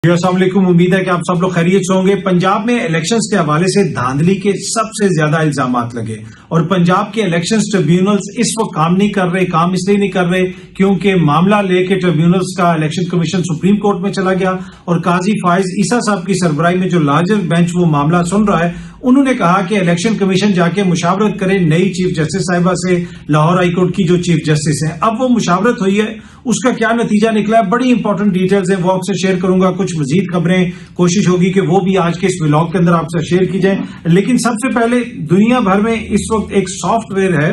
अस्सलाम वालेकुम। उम्मीद है कि आप सब लोग खैरियत से होंगे। पंजाब में इलेक्शंस के हवाले से धांधली के सबसे ज्यादा इल्जामात लगे और पंजाब के इलेक्शंस ट्रिब्यूनल्स इस वक्त काम नहीं कर रहे। काम इसलिए नहीं कर रहे क्योंकि मामला लेके ट्रिब्यूनल्स का इलेक्शन कमीशन सुप्रीम कोर्ट में चला गया और काजी फाइज ईसा साहब की सरबराही में जो लार्जर बेंच वो मामला सुन रहा है, उन्होंने कहा कि इलेक्शन कमीशन जाके मुशावरत करे नई चीफ जस्टिस साहिबा से, लाहौर हाईकोर्ट की जो चीफ जस्टिस है। अब वो मुशावरत हुई है, उसका क्या नतीजा निकला है, बड़ी इंपॉर्टेंट डिटेल्स है, वो आपसे शेयर करूंगा। कुछ मजीद खबरें कोशिश होगी कि वो भी आज के इस व्लॉग के अंदर आपसे शेयर की जाए। लेकिन सबसे पहले दुनिया भर में इस वक्त एक सॉफ्टवेयर है,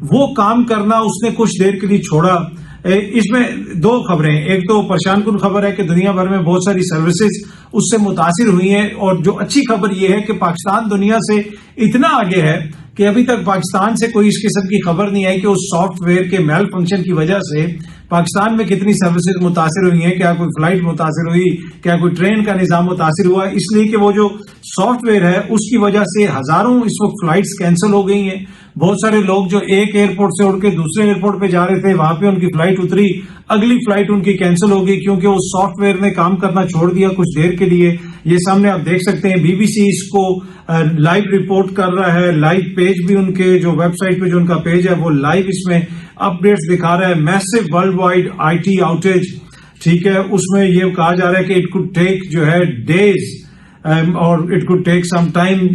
वो काम करना उसने कुछ देर के लिए छोड़ा। इसमें दो खबरें, एक तो परेशान कुन खबर है कि दुनिया भर में बहुत सारी सर्विसेज उससे मुतासिर हुई हैं, और जो अच्छी खबर यह है कि पाकिस्तान दुनिया से इतना आगे है कि अभी तक पाकिस्तान से कोई इस किस्म की खबर नहीं आई कि उस सॉफ्टवेयर के मेल फंक्शन की वजह से पाकिस्तान में कितनी सर्विसेज मुतासिर हुई हैं। क्या कोई फ्लाइट मुतासिर हुई, क्या कोई ट्रेन का निजाम मुतासिर हुआ, इसलिए कि वो जो सॉफ्टवेयर है उसकी वजह से हजारों इस वक्त फ्लाइट्स कैंसिल हो गई हैं। बहुत सारे लोग जो एक एयरपोर्ट से उड़ के दूसरे एयरपोर्ट पे जा रहे थे, वहां पे उनकी फ्लाइट उतरी, अगली फ्लाइट उनकी कैंसिल हो गई क्योंकि उस सॉफ्टवेयर ने काम करना छोड़ दिया कुछ देर के लिए। ये सामने आप देख सकते हैं, बीबीसी इसको लाइव रिपोर्ट कर रहा है। लाइव पेज भी उनके जो वेबसाइट पे जो उनका पेज है वो लाइव इसमें अपडेट्स दिखा रहा है। Massive world wide IT outage, ठीक है, उसमें ये कहा जा रहा है कि इट कुड टेक जो है डेज और it could take some time,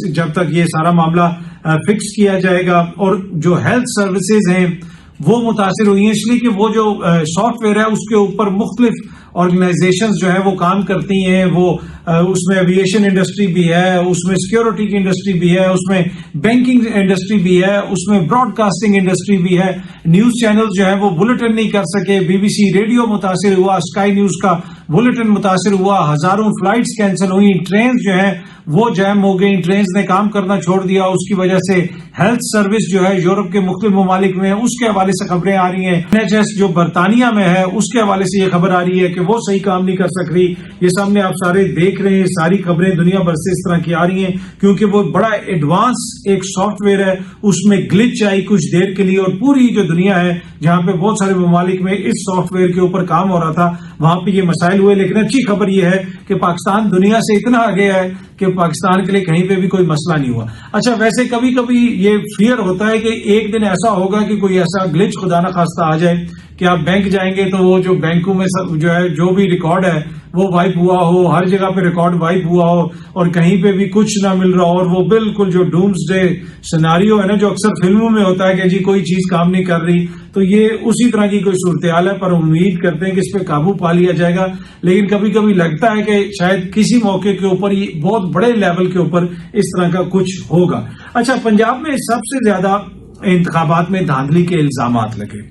जब तक ये सारा मामला फिक्स किया जाएगा। और जो हेल्थ सर्विसेज हैं वो मुतासिर हुई हैं, इसलिए कि वो जो सॉफ्टवेयर है उसके ऊपर मुख्तलिफ ऑर्गेनाइजेशंस जो है वो काम करती हैं। वो उसमें एविएशन इंडस्ट्री भी है, उसमें सिक्योरिटी की इंडस्ट्री भी है, उसमें बैंकिंग इंडस्ट्री भी है, उसमें ब्रॉडकास्टिंग इंडस्ट्री भी है। न्यूज चैनल जो है वो बुलेटिन नहीं कर सके, बीबीसी रेडियो मुतासिर हुआ, स्काई न्यूज का बुलेटिन मुतासिर हुआ, हजारों फ्लाइट्स कैंसिल हुई, ट्रेन जो है वो जैम हो गई, ट्रेन ने काम करना छोड़ दिया। उसकी वजह से हेल्थ सर्विस जो है यूरोप के मुख्तलिफ ममालिक में, उसके हवाले से खबरें आ रही हैं। NHS जो बरतानिया में है उसके हवाले से ये खबर आ रही है कि वो सही काम नहीं कर सक रही। ये सामने आप सारे देख रहे हैं, सारी खबरें दुनिया भर से इस तरह की आ रही हैं क्योंकि वो बड़ा एडवांस एक सॉफ्टवेयर है, उसमें ग्लिच आई कुछ देर के लिए और पूरी जो दुनिया है जहां पे बहुत सारे ममालिक में इस सॉफ्टवेयर के ऊपर काम हो रहा था वहां पे ये मसाइल हुए। लेकिन अच्छी खबर यह है कि पाकिस्तान दुनिया से इतना आगे है कि पाकिस्तान के लिए कहीं पे भी कोई मसला नहीं हुआ। अच्छा, वैसे कभी कभी ये फियर होता है कि एक दिन ऐसा होगा कि कोई ऐसा ग्लिच खुदा ना खास्ता आ जाए कि आप बैंक जाएंगे तो वो जो बैंकों में जो है जो भी रिकॉर्ड है वो वाइप हुआ हो, हर जगह पे रिकॉर्ड वाइप हुआ हो और कहीं पे भी कुछ ना मिल रहा हो, और वो बिल्कुल जो डूम्सडे सिनेरियो है ना जो अक्सर फिल्मों में होता है कि जी कोई चीज काम नहीं कर रही, तो ये उसी तरह की कोई सूरत हाल है। पर उम्मीद करते हैं कि इस पे काबू पा लिया जाएगा। लेकिन कभी कभी लगता है कि शायद किसी मौके के ऊपर ये बहुत बड़े लेवल के ऊपर इस तरह का कुछ होगा। अच्छा, पंजाब में सबसे ज्यादा इंतखाबात में धांधली के इल्जामात लगे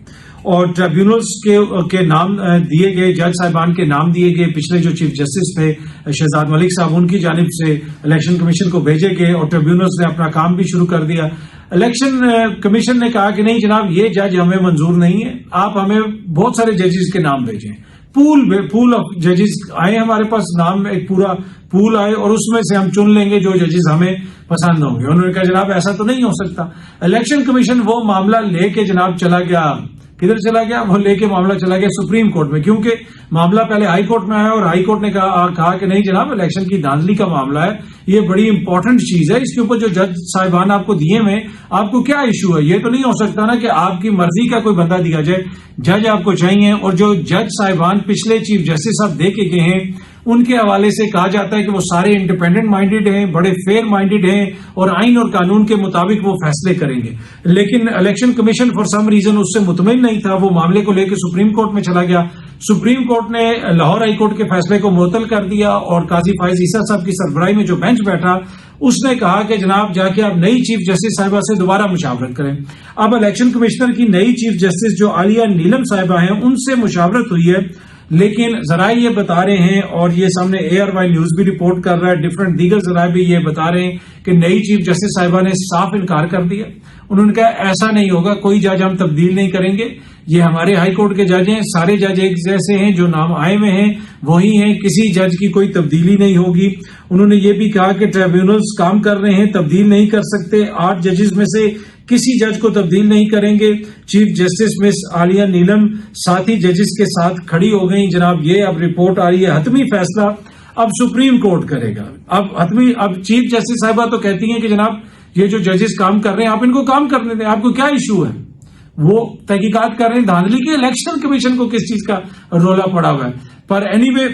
और ट्रिब्यूनल्स के नाम दिए गए, जज साहिबान के नाम दिए गए। पिछले जो चीफ जस्टिस थे शहजाद मलिक साहब, उनकी जानिब से इलेक्शन कमीशन को भेजे गए और ट्रिब्यूनल्स ने अपना काम भी शुरू कर दिया। इलेक्शन कमीशन ने कहा कि नहीं जनाब, ये जज हमें मंजूर नहीं है, आप हमें बहुत सारे जजेस के नाम भेजें। पूल ऑफ जजेस आए हमारे पास, नाम एक पूरा पूल आए और उसमें से हम चुन लेंगे जो जजेस हमें पसंद होंगे। उन्होंने कहा जनाब ऐसा तो नहीं हो सकता। इलेक्शन कमीशन वो मामला लेके जनाब चला गया, किधर चला गया, वो लेके मामला चला गया सुप्रीम कोर्ट में, क्योंकि मामला पहले हाई कोर्ट में आया और हाई कोर्ट ने कहा कि नहीं जनाब, इलेक्शन की धांधली का मामला है, ये बड़ी इंपॉर्टेंट चीज है, इसके ऊपर जो जज साहिबान आपको दिए में आपको क्या इशू है। ये तो नहीं हो सकता ना कि आपकी मर्जी का कोई बंदा दिया जाए, जज आपको चाहिए। और जो जज साहिबान पिछले चीफ जस्टिस साहब दे के गए हैं उनके हवाले से कहा जाता है कि वो सारे इंडिपेंडेंट माइंडेड हैं, बड़े फेयर माइंडेड हैं और आइन और कानून के मुताबिक वो फैसले करेंगे। लेकिन Election Commission for some reason उससे मुतमईन नहीं था, वो मामले को लेकर सुप्रीम कोर्ट में चला गया। सुप्रीम कोर्ट ने लाहौर हाई कोर्ट के फैसले को मुअत्तल कर दिया और काजी फाइज ईसा साहब की सरबराही में जो बेंच बैठा उसने कहा कि जनाब जाके आप नई चीफ जस्टिस साहिबा से दोबारा मुशावरत करें। अब इलेक्शन कमिश्नर की नई चीफ जस्टिस जो आलिया नीलम साहिबा हैं उनसे मुशावरत हुई है, लेकिन जराए ये बता रहे हैं और ये सामने ARY न्यूज भी रिपोर्ट कर रहा है, डिफरेंट दीगर जराए भी ये बता रहे हैं कि नई चीफ जस्टिस साहिबा ने साफ इनकार कर दिया। उन्होंने कहा ऐसा नहीं होगा, कोई जज हम तब्दील नहीं करेंगे, ये हमारे हाई कोर्ट के जज हैं, सारे जज एक जैसे हैं, जो नाम आए हुए हैं वही हैं, किसी जज की कोई तब्दीली नहीं होगी। उन्होंने ये भी कहा कि ट्रिब्यूनल्स काम कर रहे हैं, तब्दील नहीं कर सकते। 8 जजेस में से کسی جج کو تبدیل نہیں کریں گے. چیف جسٹس مس عالیہ نیلم ساتھی ججز کے ساتھ کھڑی ہو گئی. جناب یہ اب رپورٹ آ رہی ہے، حتمی فیصلہ اب سپریم کورٹ کرے گا. اب چیف جسٹس صاحبہ تو کہتی ہیں کہ جناب یہ جو ججز کام کر رہے ہیں آپ ان کو کام کرنے دیں، آپ کو کیا ایشو ہے. وہ تحقیقات کر رہے ہیں دھاندلی کی، الیکشن کمیشن کو کس چیز کا رولا پڑا ہوا ہے. پر اینی وے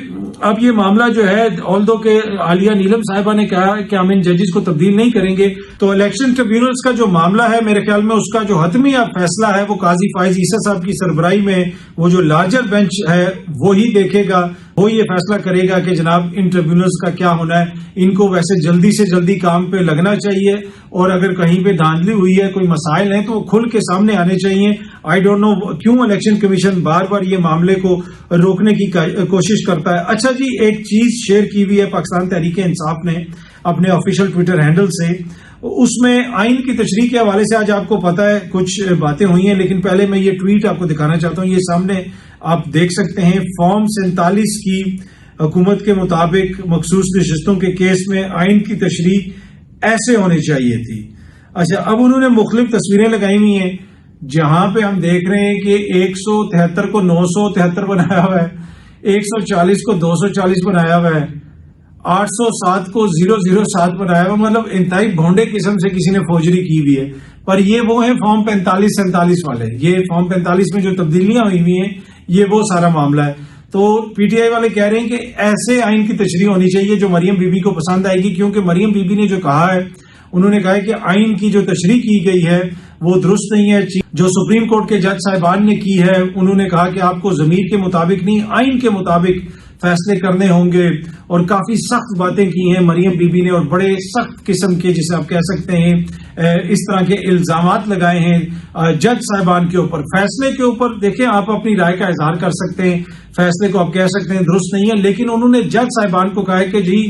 اب یہ معاملہ جو ہے آلدو کہ عالیہ نیلم صاحبہ نے کہا کہ ہم ان ججز کو تبدیل نہیں کریں گے، تو الیکشن ٹریبیونلز کا جو معاملہ ہے میرے خیال میں اس کا جو حتمی اب فیصلہ ہے وہ قاضی فائز عیسیٰ صاحب کی سربراہی میں وہ جو لارجر بینچ ہے وہی دیکھے گا، وہ یہ فیصلہ کرے گا کہ جناب ان ٹریبیونلز کا کیا ہونا ہے. ان کو ویسے جلدی سے جلدی کام پہ لگنا چاہیے، اور اگر کہیں پہ دھاندلی ہوئی ہے، کوئی مسائل ہیں تو وہ کھل کے سامنے آنے چاہیے. آئی ڈونٹ نو کیوں الیکشن کمیشن بار بار یہ معاملے کو روکنے کی کوشش کرتا ہے. اچھا جی، ایک چیز شیئر کی ہوئی ہے پاکستان تحریک انصاف نے اپنے آفیشیل ٹویٹر ہینڈل سے، اس میں آئین کی تشریح کے حوالے سے آج آپ کو پتا ہے کچھ باتیں ہوئی ہیں، لیکن پہلے میں یہ ٹویٹ آپ کو دکھانا چاہتا ہوں. یہ سامنے آپ دیکھ سکتے ہیں. فارم 47 کی حکومت کے مطابق مخصوص نشستوں کے کیس میں آئین کی تشریح ایسے ہونی چاہیے تھی. اچھا، اب انہوں نے مختلف تصویریں لگائی ہوئی ہیں جہاں پہ ہم دیکھ رہے ہیں کہ 173 کو 973 بنایا ہوا ہے، 140 کو 240 بنایا ہوا ہے، 807 کو 007 بنایا ہوا. مطلب انتہائی بھونڈے قسم سے کسی نے فوجری کی ہوئی ہے. پر یہ وہ ہیں فارم 45 47 والے. یہ فارم 45 میں جو تبدیلیاں ہوئی ہوئی ہیں یہ وہ سارا معاملہ ہے. تو پی ٹی آئی والے کہہ رہے ہیں کہ ایسے آئین کی تشریح ہونی چاہیے جو مریم بی بی کو پسند آئے گی، کیونکہ مریم بی بی نے جو کہا ہے، انہوں نے کہا ہے کہ آئین کی جو تشریح کی گئی ہے وہ درست نہیں ہے. جو سپریم کورٹ کے جج صاحبان نے کی ہے انہوں نے کہا کہ آپ کو ضمیر کے مطابق نہیں آئین کے مطابق فیصلے کرنے ہوں گے، اور کافی سخت باتیں کی ہیں مریم بی بی نے، اور بڑے سخت قسم کے جسے آپ کہہ سکتے ہیں اس طرح کے الزامات لگائے ہیں جج صاحبان کے اوپر. فیصلے کے اوپر دیکھیں آپ اپنی رائے کا اظہار کر سکتے ہیں، فیصلے کو آپ کہہ سکتے ہیں درست نہیں ہے، لیکن انہوں نے جج صاحبان کو کہا ہے کہ جی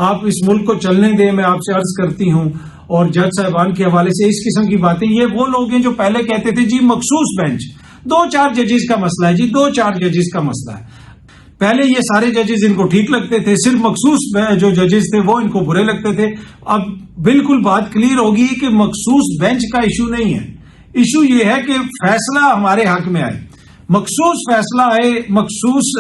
آپ اس ملک کو چلنے دیں. میں آپ سے عرض کرتی ہوں، اور جج صاحبان کے حوالے سے اس قسم کی باتیں، یہ وہ لوگ ہیں جو پہلے کہتے تھے جی مخصوص بینچ 2-4 ججز کا مسئلہ ہے، جی 2-4 ججز کا مسئلہ ہے. پہلے یہ سارے ججز ان کو ٹھیک لگتے تھے، صرف مخصوص جو ججز تھے وہ ان کو برے لگتے تھے. اب بالکل بات کلیئر ہوگی کہ مخصوص بینچ کا ایشو نہیں ہے، ایشو یہ ہے کہ فیصلہ ہمارے حق میں آئے، مخصوص فیصلہ آئے، مخصوص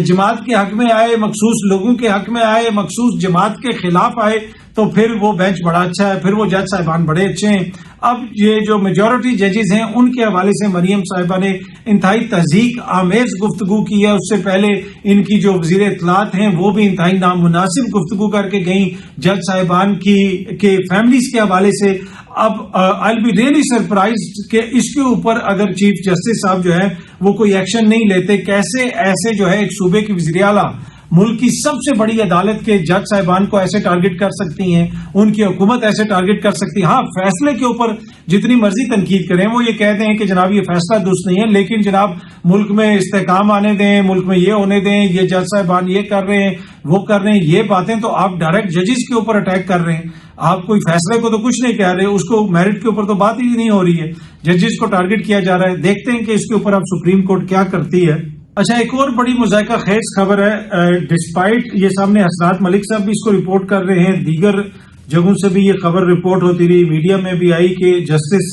جماعت کے حق میں آئے، مخصوص لوگوں کے حق میں آئے، مخصوص جماعت کے خلاف آئے، تو پھر وہ بینچ بڑا اچھا ہے، پھر وہ جج صاحبان بڑے اچھے ہیں. اب یہ جو میجورٹی ججز ہیں ان کے حوالے سے مریم صاحبہ نے انتہائی تہذیب آمیز گفتگو کی ہے. اس سے پہلے ان کی جو وزیر اطلاعات ہیں وہ بھی انتہائی نامناسب گفتگو کر کے گئیں جج صاحبان کے فیملیز کے حوالے سے. اب I'll be really surprised کہ اس کے اوپر اگر چیف جسٹس صاحب جو ہے وہ کوئی ایکشن نہیں لیتے، کیسے ایسے جو ہے ایک صوبے کی وزیر اعلیٰ ملک کی سب سے بڑی عدالت کے جج صاحبان کو ایسے ٹارگٹ کر سکتی ہیں، ان کی حکومت ایسے ٹارگٹ کر سکتی ہے. ہاں، فیصلے کے اوپر جتنی مرضی تنقید کریں، وہ یہ کہتے ہیں کہ جناب یہ فیصلہ درست نہیں ہے، لیکن جناب ملک میں استحکام آنے دیں، ملک میں یہ ہونے دیں، یہ جج صاحبان یہ کر رہے ہیں وہ کر رہے ہیں، یہ باتیں تو آپ ڈائریکٹ ججز کے اوپر اٹیک کر رہے ہیں. آپ کوئی فیصلے کو تو کچھ نہیں کہہ رہے، اس کو میرٹ کے اوپر تو بات ہی نہیں ہو رہی ہے، ججز کو ٹارگٹ کیا جا رہا ہے. دیکھتے ہیں کہ اس کے اوپر اب سپریم کورٹ کیا کرتی ہے. اچھا، ایک اور بڑی مذائقہ خیز خبر ہے، ڈسپائٹ یہ سامنے حسنات ملک صاحب بھی اس کو رپورٹ کر رہے ہیں، دیگر جگہوں سے بھی یہ خبر رپورٹ ہوتی رہی، میڈیا میں بھی آئی کہ جسٹس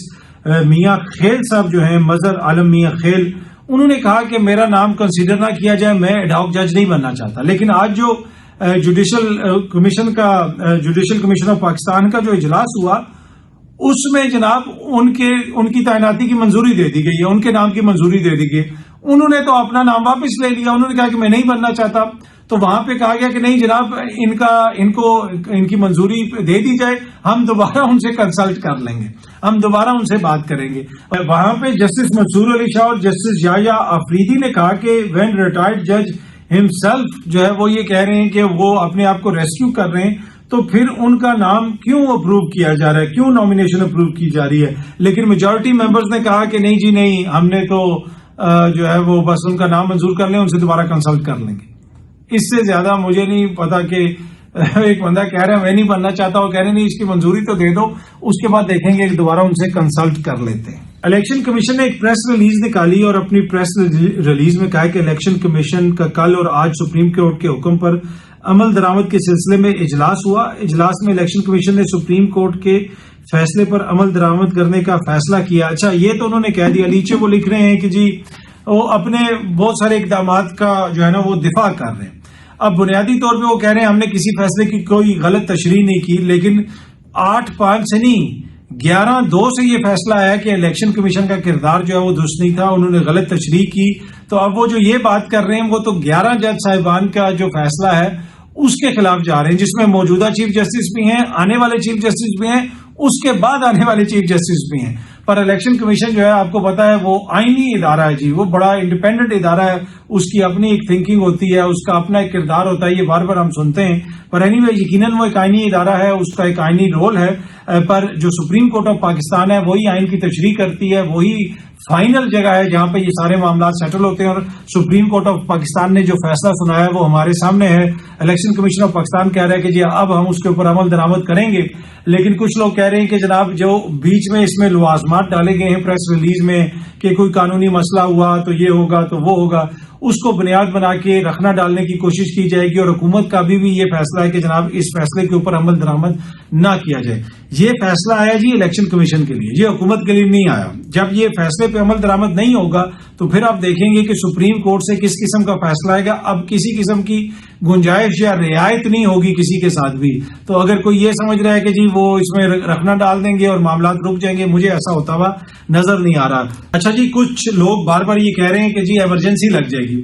میاں خیل صاحب جو ہیں، مظہر عالم میاں خیل، انہوں نے کہا کہ میرا نام کنسیڈر نہ کیا جائے، میں ایڈ ہاک جج نہیں بننا چاہتا. لیکن آج جو جوڈیشل کمیشن آف پاکستان کا جو اجلاس ہوا اس میں جناب ان کی تعیناتی کی منظوری دے دی گئی ہے، ان کے نام کی منظوری دے دی گئی. انہوں نے تو اپنا نام واپس لے لیا، انہوں نے کہا کہ میں نہیں بننا چاہتا. تو وہاں پہ کہا گیا کہ نہیں جناب ان کی منظوری دے دی جائے، ہم دوبارہ ان سے کنسلٹ کر لیں گے، ہم دوبارہ ان سے بات کریں گے. وہاں پہ جسٹس منصور علی شاہ اور جسٹس یحییٰ آفریدی نے کہا کہ وین ریٹائرڈ جج ہمسیلف جو ہے وہ یہ کہہ رہے ہیں کہ وہ اپنے آپ کو ریسکیو کر رہے ہیں، تو پھر ان کا نام کیوں اپروو کیا جا رہا ہے، کیوں نامینیشن اپروو کی جا رہی ہے. لیکن میجورٹی ممبرز نے کہا کہ نہیں جی نہیں، ہم نے تو جو ہے وہ بس ان کا نام منظور کر لیں، ان سے دوبارہ کنسلٹ کر لیں گے. اس سے زیادہ مجھے نہیں پتا کہ ایک بندہ کہہ رہا ہے میں نہیں بننا چاہتا، وہ کہہ رہے نہیں اس کی منظوری تو دے دو، اس کے بعد دیکھیں گے کہ دوبارہ ان سے کنسلٹ کر لیتے ہیں. الیکشن کمیشن نے ایک پریس ریلیز نکالی اور اپنی پریس ریلیز میں کہا کہ الیکشن کمیشن کا کل اور آج سپریم کورٹ کے حکم پر عمل درآمد کے سلسلے میں اجلاس ہوا. اجلاس میں الیکشن کمیشن نے سپریم کورٹ کے फैसले पर अमल दरामद करने का फैसला किया। अच्छा, ये तो उन्होंने कह दिया। नीचे वो लिख रहे हैं कि जी वो अपने बहुत सारे इकदामात का जो है ना वो दिफा कर रहे हैं। अब बुनियादी तौर पे वो कह रहे हैं हमने किसी फैसले की कोई गलत तशरीह नहीं की, लेकिन 8-5 से नहीं 11-2 से ये फैसला आया कि इलेक्शन कमीशन का किरदार जो है वो दुरुस्त नहीं था, उन्होंने गलत तशरीह की। तो अब वो जो ये बात कर रहे हैं वो तो 11 जज साहिबान का जो फैसला है उसके खिलाफ जा रहे हैं, जिसमें मौजूदा चीफ जस्टिस भी हैं, आने वाले चीफ जस्टिस भी हैं, उसके बाद आने वाले चीफ जस्टिस भी हैं। पर इलेक्शन कमीशन जो है आपको पता है वो आईनी इदारा है जी, वो बड़ा इंडिपेंडेंट इदारा है, उसकी अपनी एक थिंकिंग होती है, उसका अपना एक किरदार होता है, ये बार बार हम सुनते हैं। पर एनीवे यकीनन वो एक आईनी इदारा है, उसका एक आईनी रोल है। पर जो सुप्रीम कोर्ट ऑफ पाकिस्तान है वही आइन की तशरीह करती है, वही फाइनल जगह है जहां पे ये सारे मामला सेटल होते हैं। और सुप्रीम कोर्ट ऑफ पाकिस्तान ने जो फैसला सुनाया है वो हमारे सामने है। इलेक्शन कमीशन ऑफ पाकिस्तान कह रहा है कि जी अब हम उसके ऊपर अमल दरामद करेंगे, लेकिन कुछ लोग कह रहे हैं कि जनाब जो बीच में इसमें लवाजमात डाले गए हैं प्रेस रिलीज में कि कोई कानूनी मसला हुआ तो ये होगा तो वो होगा, उसको बुनियाद बना के रखना डालने की कोशिश की जाएगी। और हुकूमत का भी ये फैसला है कि जनाब इस फैसले के ऊपर अमल दरामद ना किया जाए। ये फैसला आया जी इलेक्शन कमीशन के लिए, ये हुकूमत के लिए नहीं आया। जब ये फैसले पे अमल दरामद नहीं होगा तो फिर आप देखेंगे कि सुप्रीम कोर्ट से किस किस्म का फैसला आएगा। अब किसी किस्म की गुंजाइश या रियायत नहीं होगी किसी के साथ भी। तो अगर कोई ये समझ रहा है कि जी वो इसमें रखना डाल देंगे और मामला रुक जाएंगे, मुझे ऐसा होता हुआ नजर नहीं आ रहा। अच्छा जी, कुछ लोग बार बार ये कह रहे हैं कि जी इमरजेंसी लग जाएगी,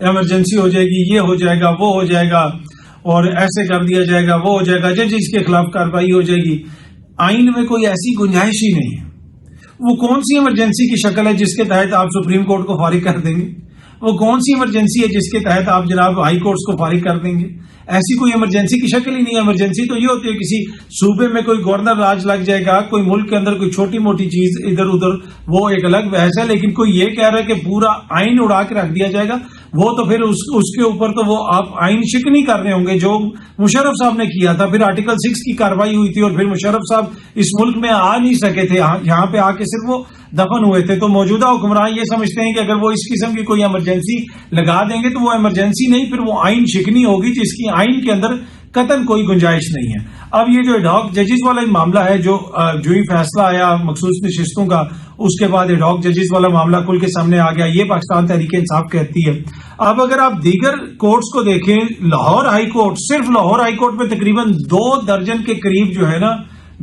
इमरजेंसी हो जाएगी, ये हो जाएगा, वो हो जाएगा, और ऐसे कर दिया जाएगा, वो हो जाएगा, जज इसके खिलाफ कार्रवाई हो जाएगी। आइन में कोई ऐसी गुंजाइश ही नहीं है। वो कौन सी इमरजेंसी की शक्ल है जिसके तहत आप सुप्रीम कोर्ट को फारिग कर देंगे? वो कौन सी इमरजेंसी है जिसके तहत आप जनाब हाई कोर्ट्स को फारिग कर देंगे? ऐसी कोई इमरजेंसी की शक्ल ही नहीं है। इमरजेंसी तो ये होती है किसी सूबे में कोई गवर्नर राज लग जाएगा, कोई मुल्क के अंदर कोई छोटी मोटी चीज इधर उधर, वो एक अलग बहस है। लेकिन कोई ये कह रहा है कि पूरा आइन उड़ा के रख दिया जाएगा, वो तो फिर उसके ऊपर तो वो आप आइन शिकनी कर रहे होंगे जो मुशर्रफ साहब ने किया था। फिर आर्टिकल 6 की कार्रवाई हुई थी और फिर मुशर्रफ साहब इस मुल्क में आ नहीं सके थे, यहाँ पे आके सिर्फ वो दफन हुए थे। तो मौजूदा हुक्मरान ये समझते हैं कि अगर वो इस किस्म की कोई इमरजेंसी लगा देंगे तो वो इमरजेंसी नहीं, फिर वो आइन शिकनी होगी जिसकी आइन के अंदर कतन कोई गुंजाइश नहीं है। अब ये जो एडहॉक जजेस वाला मामला है, जो ही फैसला आया मखसूस नशिस्तों का, उसके बाद एडहॉक जजेस वाला मामला खुल के सामने आ गया। ये पाकिस्तान तहरीक इंसाफ कहती है। अब अगर आप दीगर कोर्ट्स को देखें, लाहौर हाई कोर्ट, सिर्फ लाहौर हाई कोर्ट में तकरीबन 2 दर्जन के करीब जो है ना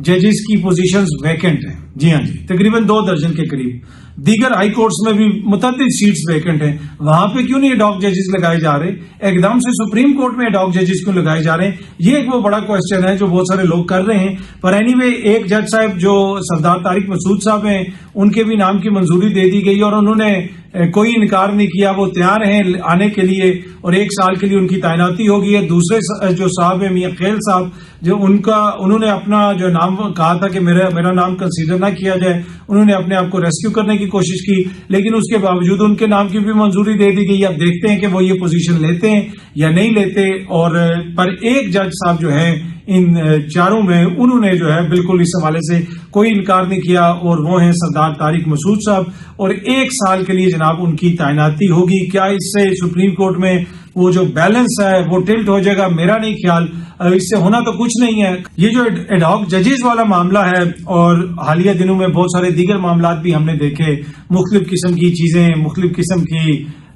जजेस की पोजीशंस वैकेंट हैं। जी हाँ जी, तकरीबन 2 दर्जन के करीब। दीगर हाई कोर्ट्स में भी मुतअद्दिद सीट्स वैकेंट हैं, वहां पे क्यों नहीं एडहॉक जजेस लगाए जा रहे? एकदम से सुप्रीम कोर्ट में एडहॉक जजेस क्यों लगाए जा रहे हैं? ये एक वो बड़ा क्वेश्चन है जो बहुत सारे लोग कर रहे हैं। पर एनीवे, एक जज साहब जो सरदार तारिक मसूद साहब हैं, उनके भी नाम की मंजूरी दे दी गई और उन्होंने कोई इनकार नहीं किया, वो तैयार हैं आने के लिए और 1 साल के लिए उनकी तैनाती होगी। है दूसरे जो साहब है मियां खेल साहब, जो उन्होंने अपना जो नाम कहा था कि मेरा नाम कंसीडर ना किया जाए, उन्होंने अपने आप को रेस्क्यू करने की कोशिश की, लेकिन उसके बावजूद उनके नाम की भी मंजूरी दे दी गई। अब देखते हैं कि वो ये पोजीशन लेते हैं या नहीं लेते। और पर एक जज साहब जो है इन चारों में, उन्होंने जो है बिल्कुल इस हवाले से कोई इनकार नहीं किया और वो हैं सरदार तारिक मसूद साहब, और 1 साल के लिए जनाब उनकी तैनाती होगी। क्या इससे सुप्रीम कोर्ट में वो जो बैलेंस है वो टिल्ट हो जाएगा? मेरा नहीं ख्याल, इससे होना तो कुछ नहीं है। ये जो एडहॉक जजेस वाला मामला है, और हालिया दिनों में बहुत सारे दीगर मामला भी हमने देखे, मुख्तलिफ किस्म की चीजें, मुख्तलिफ किस्म की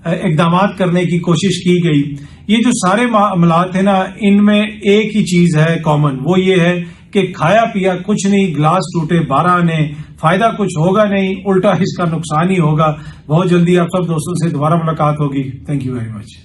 इकदामात करने की कोशिश की गई। ये जो सारे मामलात है ना, इनमें एक ही चीज है कॉमन, वो ये है कि खाया पिया कुछ नहीं, गिलास टूटे 12 आने, फायदा कुछ होगा नहीं, उल्टा इसका नुकसान ही होगा। बहुत जल्दी आप सब दोस्तों से दोबारा मुलाकात होगी। Thank you very much.